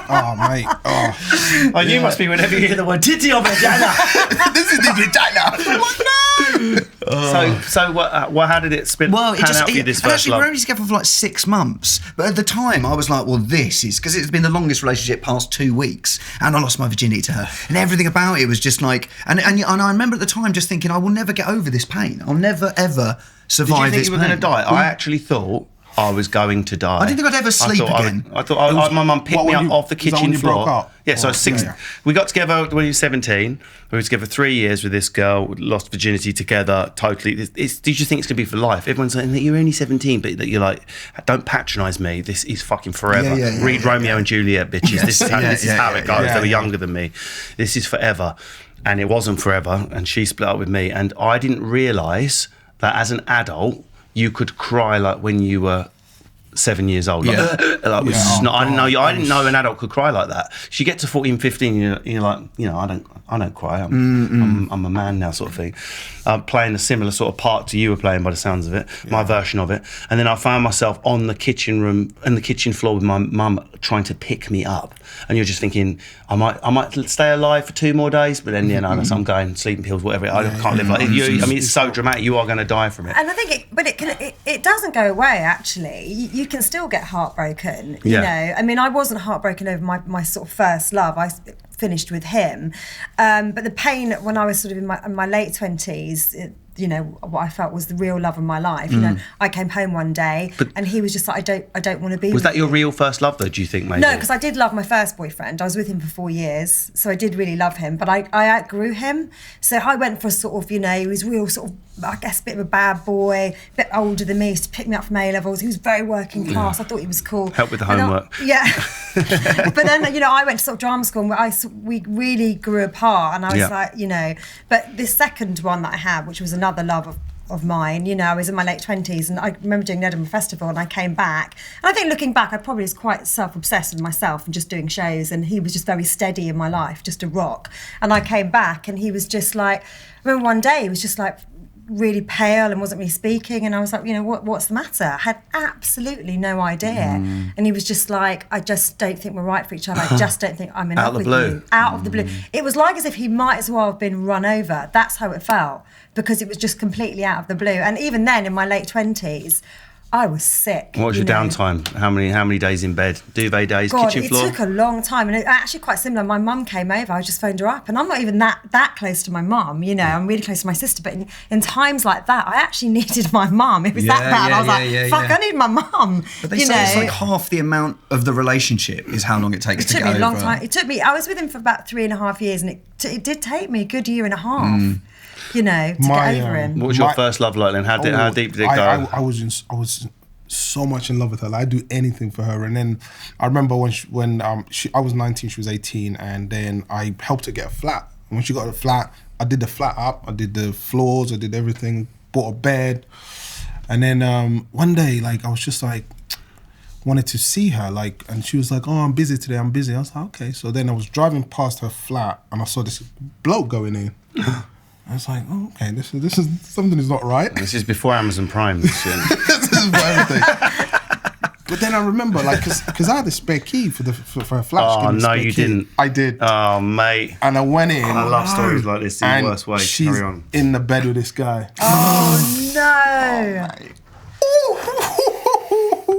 Oh, mate. Oh. Oh, you must be whenever you hear the word titty or vagina. This is the vagina. So how did it pan out for you, this and first actually, we love? were only together for like 6 months. But at the time, I was like, well, this is, because it's been the longest relationship past 2 weeks. And I lost my virginity to her. And everything about it was just like, and I remember at the time just thinking, I will never get over this pain. I'll never, ever survive Did you think this you were pain. going to die? I actually thought I was going to die. I didn't think I'd ever sleep again. I thought my mum picked What, me when up you- off the is that when kitchen you floor. broke up? Yeah, so I was 6. Yeah. We got together when we were 17. We were together 3 years with this girl. Lost virginity together. Totally. Did you think it's going to be for life? Everyone's saying that you're only 17, but that you're like, don't patronise me. This is fucking forever. Yeah, Read Romeo and Juliet, bitches. This is how, Yeah, this is yeah, how yeah, it goes. yeah, They were yeah. younger than me. This is forever. And it wasn't forever. And she split up with me. And I didn't realise that as an adult, you could cry like when you were 7 years old. Like, Yeah. with snot. I didn't know an adult could cry like that. You get to 14, 15, you're like, I don't cry. I'm a man now, sort of thing. I'm playing a similar sort of part to you were playing by the sounds of it, my version of it. And then I found myself on the kitchen floor with my mum trying to pick me up. And you're just thinking, I might stay alive for 2 more days, but then I'm going sleeping pills, whatever. I can't live like it. It's so dramatic. You are going to die from it. And I think it doesn't go away, actually. You can still get heartbroken, you Yeah. know. I mean, I wasn't heartbroken over my sort of first love. I finished with him. But the pain when I was sort of in my late 20s, what I felt was the real love of my life. You know, I came home one day and he was just like, I don't want to be Was with that your you. real first love, though, do you think, maybe? No, because I did love my first boyfriend. I was with him for 4 years, so I did really love him. But I outgrew him. So I went for sort of, he was real sort of, I guess, a bit of a bad boy, a bit older than me, used to pick me up from A-levels. He was very working class. I thought he was cool. Help with the And homework. But then, I went to sort of drama school and we really grew apart. And I was like, but this second one that I had, which was another love of mine, I was in my late 20s and I remember doing the Edinburgh Festival and I came back. And I think looking back, I probably was quite self-obsessed with myself and just doing shows, and he was just very steady in my life, just a rock. And I came back and he was just like, I remember one day he was just like really pale and wasn't really speaking, and I was like, what's the matter? I had absolutely no idea. And he was just like, I just don't think we're right for each other. I just don't think I'm in love with you. Out of the blue. It was like as if he might as well have been run over. That's how it felt, because it was just completely out of the blue. And even then, in my late 20s, I was sick. What was your downtime? How many days in bed? Duvet days, God, kitchen floor? it took a long time, and it actually quite similar. My mum came over. I just phoned her up, and I'm not even that close to my mum. I'm really close to my sister. But in times like that, I actually needed my mum. It was that bad. I was like, fuck, I need my mum. But they say it's like half the amount of the relationship is how long it takes to get over. It took me a long time. It took me. I was with him for about 3.5 years, and it did take me a good year and a half. To get over him. What was your first love like then? How deep did it go? I was so much in love with her. Like, I'd do anything for her. And then I remember when I was 19, she was 18, and then I helped her get a flat. And when she got a flat, I did the flat up, I did the floors, I did everything, bought a bed. And then one day, like, I was just like, wanted to see her, like, and she was like, oh, I'm busy today, I'm busy. I was like, okay. So then I was driving past her flat and I saw this bloke going in. I was like, oh, okay, this is something is not right. This is before Amazon Prime. This This is for everything. But then I remember, like, because I had a spare key for her flat. Oh, no, you didn't. I did. Oh, mate. And I went in. I love stories like this in the and worst way. she's Carry on. in the bed with this guy. Oh no!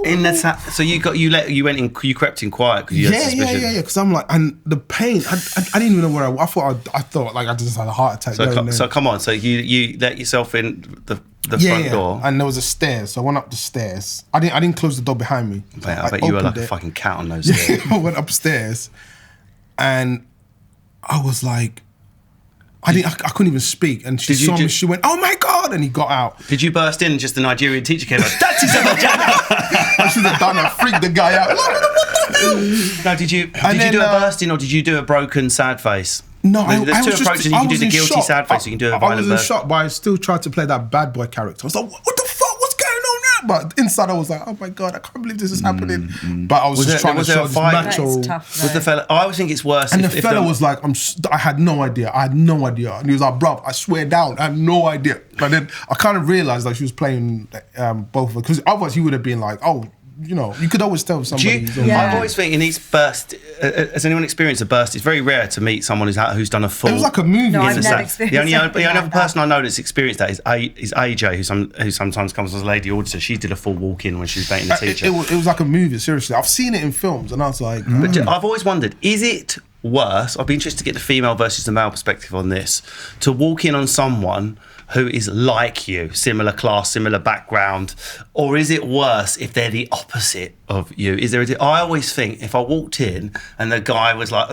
In the so you crept in quiet because you had suspicion. Yeah. Because I'm like, and the pain. I didn't even know where I thought like I just had a heart attack. So come on. So you let yourself in the front door. And there was a stairs. So I went up the stairs. I didn't close the door behind me. So I bet you were like opened a it. fucking cat on those stairs. I went upstairs, and I was like, I couldn't even speak. And she saw me. She went, "Oh my god!" And he got out. Did you burst in? And just the Nigerian teacher came out. That is a vagina. I should have done that. Freaked the guy out. No, did you do a burst in or did you do a broken sad face? No, I There's two was approaches. just, You I can do was the in guilty shock. sad face. You can do a I violent was in burst. shock, but I still tried to play that bad boy character. I was like, what the fuck? What's going on now? But inside, I was like, oh my God, I can't believe this is happening. But I was just trying to show this fight? macho. That is tough, With the fella, I always think it's worse. And if the fella was like, I had no idea. And he was like, bruv, I swear down, I had no idea. But then I kind of realised that she was playing both of them. Because otherwise he would have been like, oh, you know, you could always tell somebody. I've always think in these bursts, has anyone experienced a burst? It's very rare to meet someone who's done a full. It was like a movie. No, I've It's never like- experienced The only anything other like person that. I know that's experienced that is AJ, who sometimes comes as Lady Auditor. She did a full walk-in when she was dating the teacher. It was like a movie, seriously. I've seen it in films and I was like, But I've always wondered, is it worse? I'd be interested to get the female versus the male perspective on this. To walk in on someone who is like you, similar class, similar background, or is it worse if they're the opposite of you? I always think if I walked in and the guy was like,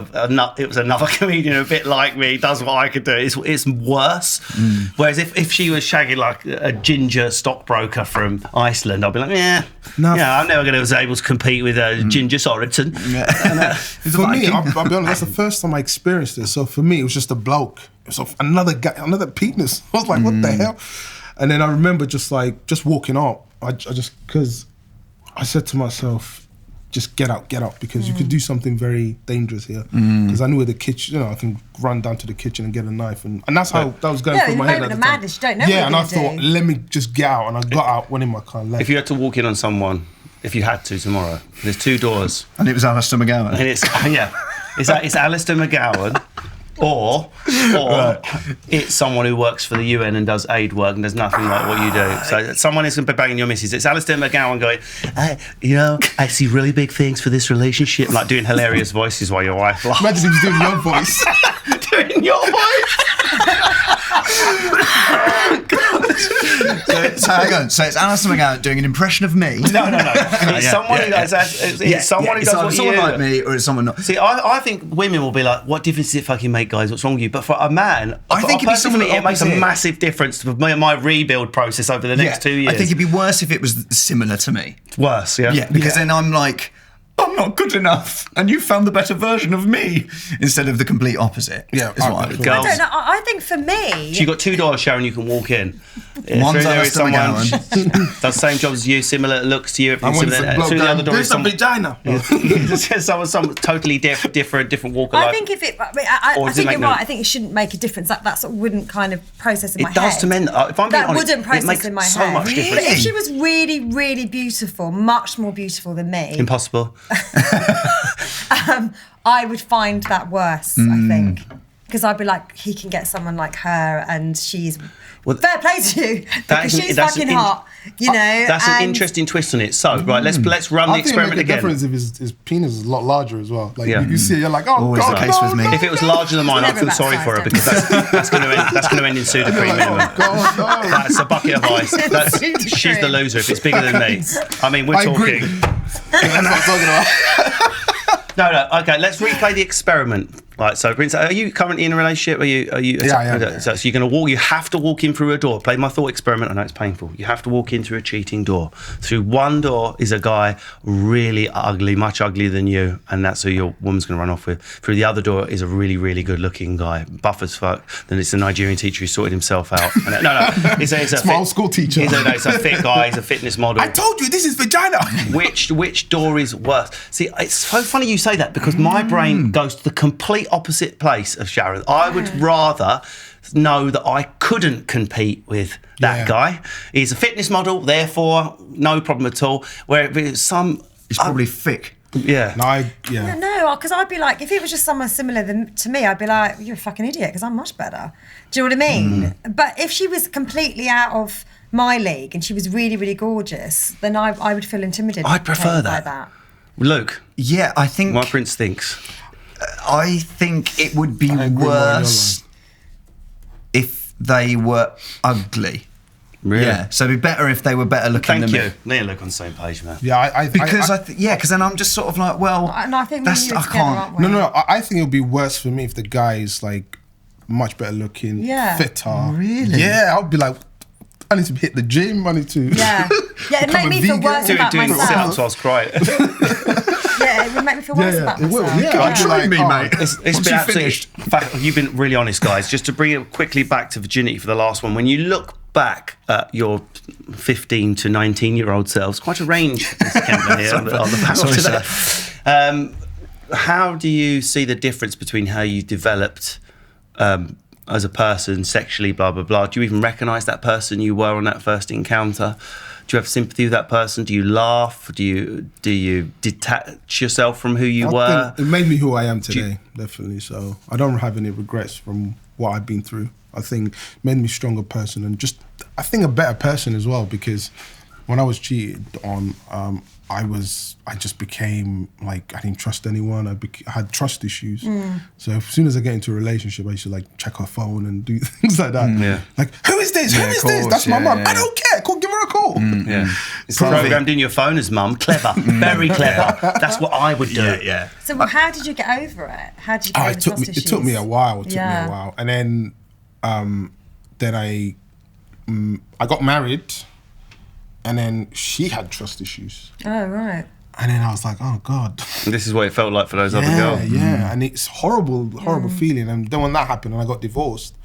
it was another comedian a bit like me, does what I could do, it's worse. Whereas if she was shagging like a ginger stockbroker from Iceland, I'd be like, I'm never going to be able to compete with a ginger Sorensen. for me, I'll be honest, that's the first time I experienced this. So for me, it was just a bloke. So another guy, another penis. I was like, what the hell? And then I remember just walking up. I because I said to myself, just get out, because you could do something very dangerous here. Because I knew where the kitchen, I can run down to the kitchen and get a knife. And that's how that was going through my head at the time. Madness, you don't know what Yeah, you're and I gonna thought, do. let me just get out. And I got out, went in my car and left. If you had to walk in on someone, if you had to tomorrow, there's two doors. And it was Alistair McGowan. And it's Alistair McGowan, or it's someone who works for the UN and does aid work and does nothing like what you do. So someone is going to be banging your missus. It's Alistair McGowan going, I see really big things for this relationship, like doing hilarious voices while your wife laughs. Imagine he was doing your voice. Doing your voice. So hang on. So it's Alistair McGowan doing an impression of me. No. It's someone who does. It's someone who does what someone you like me, or it's someone not. See, I think women will be like, what difference does it fucking make, guys? What's wrong with you? But for a man, I think it'd be someone personally, it makes a opposite. massive difference to my rebuild process over the next 2 years. I think it'd be worse if it was similar to me. worse, yeah? Yeah, because then I'm like, I'm not good enough, and you found the better version of me instead of the complete opposite. Yeah, is what I would Girls. I don't know. I think for me, So you've got $2, Sharon, you can walk in. One's There is Alistair someone McGowan. does the same job as you, similar looks to you, I everything went similar. to bloke Through the other going, door there's is a someone, vagina. someone totally different walk of I life. think if it, Or I does it think make you're no- right. I think it shouldn't make a difference. That sort of wouldn't kind of process in my It head. does to men. If I'm being That honest, wouldn't it process makes in my so head. much difference. But if she was really, really beautiful, much more beautiful than me, Impossible. I would find that worse. I think. Because I'd be like, he can get someone like her, and she's fair play to you because she's fucking hot, you know. That's an and- interesting twist on it. So, right, let's run the I think it experiment make a again. difference if his penis is a lot larger as well. Like Yeah. you see, you're like, oh Always God, the case no, with me. no, If it was larger than mine, I Never feel about sorry size, for her don't because that's going to end in Sudafed Like, minimum. oh God, no. That's a bucket of ice. Sudafed. She's the loser if it's bigger than me. I mean, we're I agree. talking. That's what I'm talking about. No. Okay, let's replay the experiment. Right, so Prince, are you currently in a relationship? Are you? Yeah, I am. So you're going to walk. You have to walk in through a door. Play my thought experiment. I know it's painful. You have to walk in through a cheating door. Through one door is a guy really ugly, much uglier than you, and that's who your woman's going to run off with. Through the other door is a really, really good-looking guy, buff as fuck. Then it's a Nigerian teacher who sorted himself out. And no, it's a my old school teacher. It's a fit guy. He's a fitness model. I told you this is vagina. Which door is worse? See, it's so funny you say that because my brain goes to the complete opposite place of Sharon. I would rather know that I couldn't compete with that guy. He's a fitness model, therefore no problem at all. Where if it's It's probably thick. yeah. No, because I'd be like, if it was just someone similar to me, I'd be like, you're a fucking idiot because I'm much better. Do you know what I mean? But if she was completely out of my league and she was really, really gorgeous, then I would feel intimidated. I'd prefer by that. Luke, Yeah, I think. my Prince thinks. I think it would be I agree more on your worse if they were ugly. Really? Yeah, so it'd be better if they were better looking Thank than you. me. Me and Luke on the same page, man. Yeah, Because because then I'm just sort of like, well, And I think me and that's you I are together, can't. aren't we? No, I think it would be worse for me if the guy is like much better looking, fitter. Really? Yeah, I'd be like, I need to hit the gym. I need to. Yeah, it become made a me feel vegan. worse about Doing myself. sit-ups whilst crying. Yeah, it would make me feel worse about it will. myself. Yeah, Right, I'd be join me, oh, mate. It's Once been you've absolutely. finished. In fact, you've been really honest, guys. Just to bring it quickly back to virginity for the last one. When you look back at your 15 to 19-year-old selves, quite a range, Mr. Kempner here on the panel today. How do you see the difference between how you developed as a person, sexually, blah, blah, blah? Do you even recognise that person you were on that first encounter? Do you have sympathy with that person? Do you laugh? Do you detach yourself from who you were? Think it made me who I am today, definitely. So I don't have any regrets from what I've been through. I think it made me a stronger person and just, I think, a better person as well, because when I was cheated on, I just became like, I didn't trust anyone. I had trust issues. So as soon as I get into a relationship, I used to like check her phone and do things like that. Like, who is this? Who is this? That's my mum. I don't care. Give her a call. Yeah. It's programmed in your phone as mum. Clever. Very clever. That's what I would do. Yeah. So how did you get over it? How did you get over trust issues? It took me a while. And then I got married, and then she had trust issues. Oh, right. And then I was like, oh God. This is what it felt like for those other girls. Yeah, and it's horrible feeling. And then when that happened and I got divorced,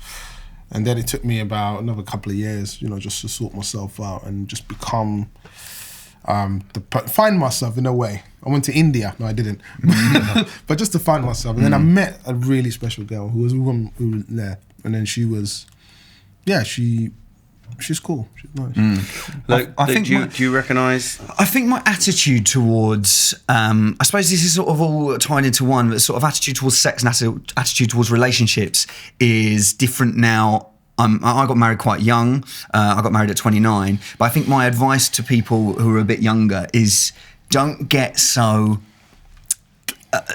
and then it took me about another couple of years, just to sort myself out and just become, find myself in a way. I went to India. No, I didn't. But just to find myself. And then I met a really special girl who was there. And then she was, she's cool. She's nice. I think. Do you recognise? I think my attitude towards, I suppose this is sort of all tied into one, but sort of attitude towards sex and attitude towards relationships is different now. I got married quite young. I got married at 29. But I think my advice to people who are a bit younger is don't get so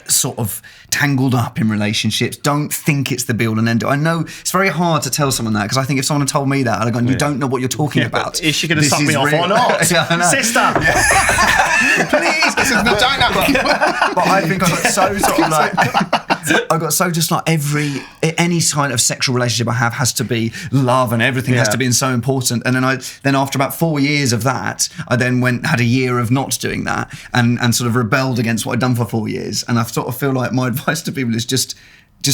sort of tangled up in relationships. Don't think it's the be-all and end-all. I know it's very hard to tell someone that, because I think if someone had told me that, I'd have gone, you don't know what you're talking about. Is she going to suck me off or not? Sister! Please, this is vagina. But I think I got so sort of like, I got so just like any kind of sexual relationship I have has to be love, and everything has to be so important. And then after about 4 years of that, I then had a year of not doing that and sort of rebelled against what I'd done for 4 years. And I sort of feel like my advice to people is just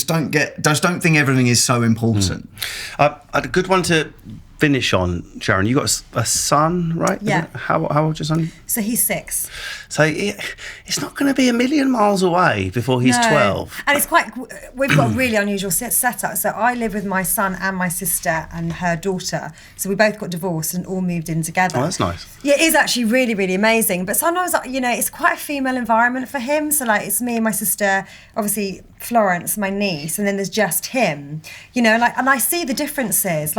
don't think everything is so important. A good one to finish on, Sharon. You got a son, right? Yeah. How old's your son? So he's 6. So it's not going to be a million miles away before he's 12. And we've got a really unusual setup. So I live with my son and my sister and her daughter. So we both got divorced and all moved in together. Oh, that's nice. Yeah, it is actually really, really amazing. But sometimes, it's quite a female environment for him. So like it's me and my sister, obviously Florence, my niece, and then there's just him. And I see the differences.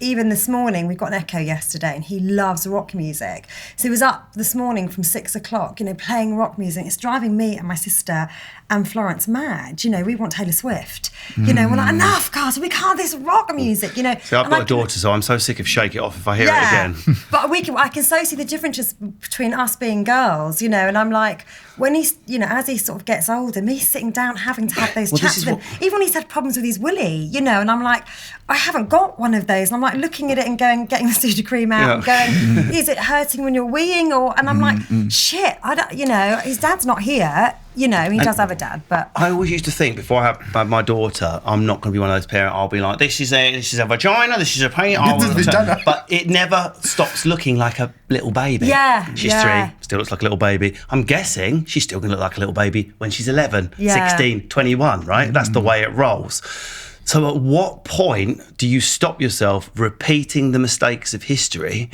Even this morning, we got an Echo yesterday, and he loves rock music. So he was up this morning from 6 o'clock, playing rock music. It's driving me and my sister and Florence mad. We want Taylor Swift. We're like, enough, guys, we can't this rock music, See, I've got a daughter, so I'm so sick of Shake It Off if I hear it again. But I can so see the differences between us being girls, and I'm like, when he's, as he sort of gets older, me sitting down having to have those chats with him, even when he's had problems with his willy, and I'm like, I haven't got one of those. And I'm like looking at it and getting the Sudocrem out and going, is it hurting when you're weeing? And I'm like, shit, I don't, his dad's not here. He does have a dad, but I always used to think before I had my daughter, I'm not going to be one of those parents. I'll be like, this is a vagina, this is a penis. But it never stops looking like a little baby. Yeah, she's 3, still looks like a little baby. I'm guessing she's still going to look like a little baby when she's 11, 16, 21, right? That's the way it rolls. So at what point do you stop yourself repeating the mistakes of history?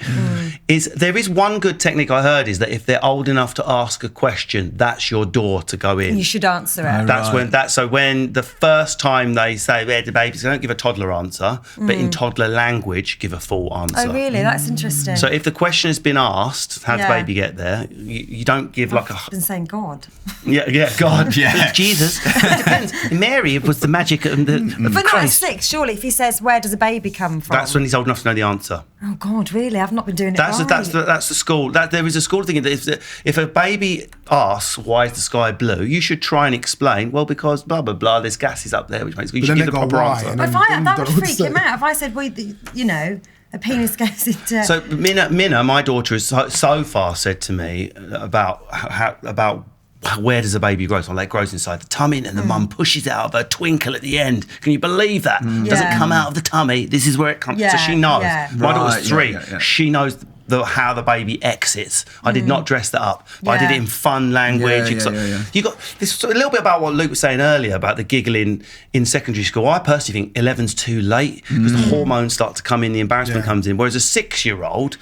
There is one good technique I heard, is that if they're old enough to ask a question, that's your door to go in. You should answer it. So when the first time they say where the babies, they don't give a toddler answer, but in toddler language give a full answer. Oh really? That's interesting. So if the question has been asked, how did the baby get there? You don't give I've been saying God. Yeah, God. Jesus. It depends. Mary was the magic and the. But not at 6, surely. If he says, "Where does a baby come from?" That's when he's old enough to know the answer. Oh God, really? I've not been doing it. That's the school. There is a school thing that if a baby asks why is the sky blue, you should try and explain. Well, because blah blah blah. There's gases up there, which makes you should give the proper answer. But that would freak him out. If I said, "Well, a penis goes into. So Minna, my daughter, has so far said to me about where does a baby grow? So it grows inside the tummy, and the mum pushes it out of her twinkle at the end. Can you believe that? Doesn't come out of the tummy. This is where it comes. So she knows. Yeah. My daughter's 3. Yeah. She knows how the baby exits. I did not dress that up, but I did it in fun language. Yeah. You got this a little bit about what Luke was saying earlier about the giggling in secondary school. I personally think 11's too late because the hormones start to come in, the embarrassment comes in. Whereas a 6-year-old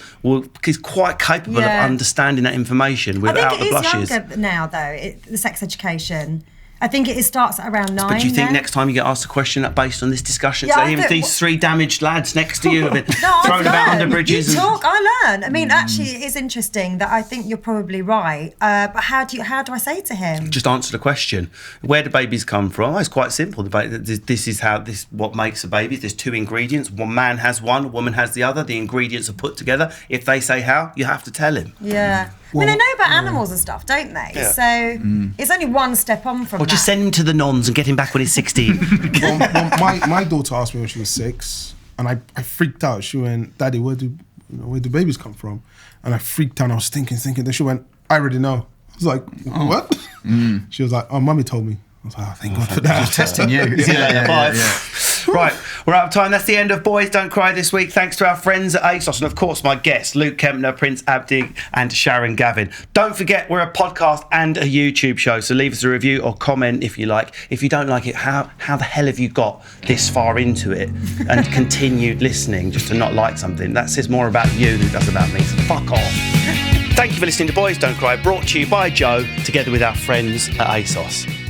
is quite capable of understanding that information without the blushes. I think it is younger now, though. The sex education. I think it starts at around 9. But do you think next time you get asked a question that based on this discussion, these 3 damaged lads next to you have been thrown about under bridges? You talk, I learn. I mean, actually, it is interesting that I think you're probably right. But how do I say to him? Just answer the question. Where do babies come from? It's quite simple. This is what makes a baby. There's 2 ingredients. One man has one, a woman has the other. The ingredients are put together. If they say how, you have to tell him. Yeah. Well, they know about animals and stuff, don't they? Yeah. So it's only one step on from that. Or just send him to the nons and get him back when he's 16. My daughter asked me when she was 6, and I freaked out. She went, "Daddy, where do babies come from?" And I freaked out. And I was thinking. Then she went, "I already know." I was like, "What?" She was like, "Oh, Mummy told me." I was like, "Oh, thank God for that." Just testing you. Bye. Right, we're out of time. That's the end of Boys Don't Cry this week. Thanks to our friends at ASOS and, of course, my guests, Luke Kempner, Prince Abdi and Sharon Gavin. Don't forget, we're a podcast and a YouTube show, so leave us a review or comment if you like. If you don't like it, how the hell have you got this far into it and continued listening just to not like something? That says more about you than it does about me, so fuck off. Thank you for listening to Boys Don't Cry, brought to you by Joe, together with our friends at ASOS.